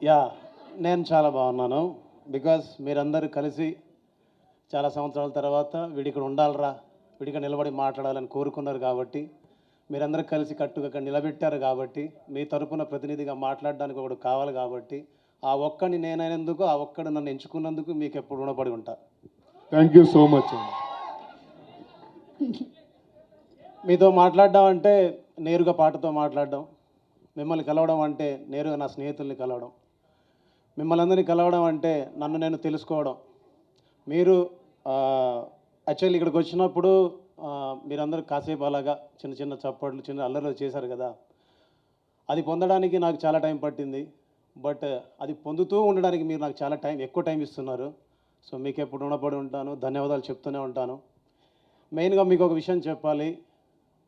Yeah నేను చాలా బాగున్నాను. బికాస్ మీరందరూ కలిసి చాలా సంవత్సరాల తర్వాత వీడిక్కడ ఉండాలిరా, వీడిక్కడ నిలబడి మాట్లాడాలని కోరుకున్నారు కాబట్టి, మీరందరూ కలిసి కట్టుగా ఇక్కడ నిలబెట్టారు కాబట్టి, మీ తరపున ప్రతినిధిగా మాట్లాడడానికి ఒకడు కావాలి కాబట్టి, ఆ ఒక్కడిని నేనైనందుకు, ఆ ఒక్కడు నన్ను ఎంచుకున్నందుకు మీకు ఎప్పుడు రుణపడి ఉంటా. Thank you so much. మీతో మాట్లాడడం అంటే నేరుగా పాటతో మాట్లాడడం, మిమ్మల్ని కలవడం అంటే నేరుగా నా స్నేహితుల్ని కలవడం, మిమ్మల్ని అందరినీ కలవడం అంటే నన్ను నేను తెలుసుకోవడం. మీరు యాక్చువల్లీ ఇక్కడికి వచ్చినప్పుడు మీరందరూ కాసేపు అలాగా చిన్న చిన్న చప్పట్లు, చిన్న అల్లర్లు చేశారు కదా, అది పొందడానికి నాకు చాలా టైం పట్టింది. బట్ అది పొందుతూ ఉండడానికి మీరు నాకు చాలా ఎక్కువ టైం ఇస్తున్నారు. సో మీకు ఎప్పుడు రుణపడి ఉంటాను, ధన్యవాదాలు చెప్తూనే ఉంటాను. మెయిన్గా మీకు ఒక విషయం చెప్పాలి,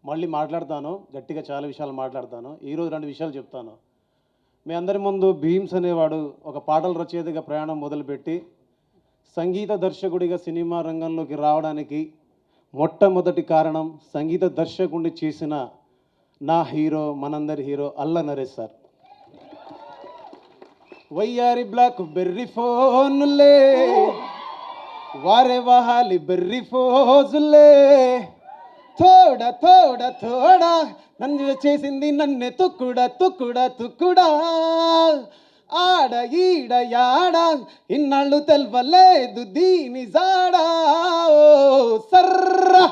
మళ్ళీ మాట్లాడతాను, గట్టిగా చాలా విషయాలు మాట్లాడతాను. ఈరోజు 2 విషయాలు చెప్తాను. మీ అందరి ముందు భీమ్స్ అనేవాడు ఒక పాటల రచయితగా ప్రయాణం మొదలుపెట్టి సంగీత దర్శకుడిగా సినిమా రంగంలోకి రావడానికి మొట్టమొదటి కారణం సంగీత దర్శకుడిని చేసిన నా హీరో, మనందరి హీరో అల్ల నరేష్ సార్. వయ్యారి బ్లాక్ బెర్రీ ఫోన్లే, వారే వహాలి బెర్రీ ఫోజులే, తోడ తోడ తోడ నన్ను చేసింది నన్ను తుక్కుడా తుక్కుడా తుక్కుడా, ఆడ ఈడ యాడ ఇన్నాళ్ళు తెల్వలేదు దీని జాడా, సర్రా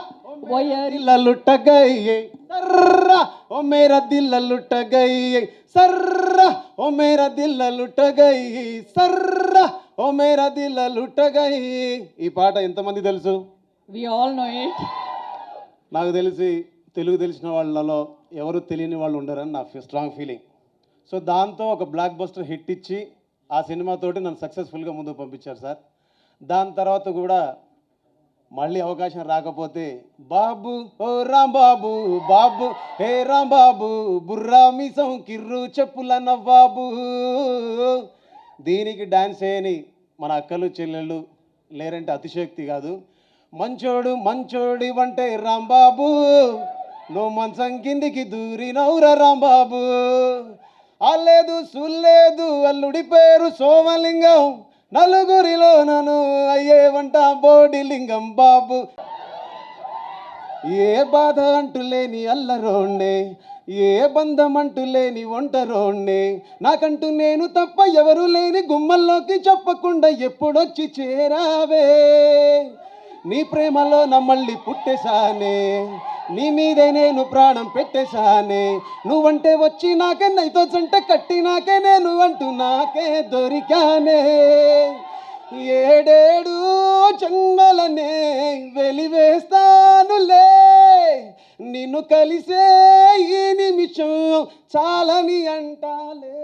దిల్ల లుట్ట గయ్యే, సర్రా ఓ మేరా దిల్ల లుట్ట గయ్యే, సర్రా ఓ మేరా దిల్ల లుట్ట గయ్యి, సర్రా ఓ మేరా దిల్ల లుట్ట గయ్యి. ఈ పాట ఎంతమంది తెలుసు? We all know it. నాకు తెలిసి తెలుగు తెలిసిన వాళ్ళలో ఎవరు తెలియని వాళ్ళు ఉండరని నా స్ట్రాంగ్ ఫీలింగ్. సో దాంతో ఒక బ్లాక్ బస్టర్ హిట్ ఇచ్చి ఆ సినిమాతోటి నన్ను సక్సెస్ఫుల్గా ముందుకు పంపించారు సార్. దాని తర్వాత కూడా మళ్ళీ అవకాశం రాకపోతే బాబు ఓ రాంబాబు, బాబు హే రాంబాబు, బుర్రా మీసం కిర్రు చెప్పుల నవ్వాబు, దీనికి డాన్స్ చేయని మన అక్కలు చెల్లెళ్ళు లేరంటే అతిశయోక్తి కాదు. మంచోడు మంచోడి వంటే రాంబాబు, నువ్వు మంచం కిందికి దూరినవురా రాంబాబు, అల్లేదు సుల్లేదు అల్లుడి పేరు సోమలింగం, నలుగురిలో నన్ను అయ్యేవంట బోడిలింగం బాబు. ఏ బాధ అంటూ లేని అల్లరోణ్ణే, ఏ బంధం అంటూ లేని ఒంటరోణ్ణే, నాకంటూ నేను తప్ప ఎవరు లేని గుమ్మల్లోకి చెప్పకుండా ఎప్పుడొచ్చి చేరావే, నీ ప్రేమలో నా మళ్ళీ పుట్టేశానే, నీ మీదే నేను ప్రాణం పెట్టేశానే, నువ్వంటే వచ్చి నాకే నైతో జంట కట్టి నాకే నేను అంటూ నాకే దొరికానే, ఏడేడు జన్మలనే వెలివేస్తానులే, నిన్ను కలిసే ఈ నిమిషం చాలని అంటాలే,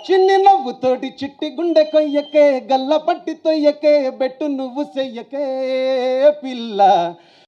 చిన్ని నవ్వుతోటి చిట్టి గుండె కొయ్యకే, గల్ల పట్టి తొయ్యకే, బెట్టు నువ్వు చెయ్యకే పిల్ల.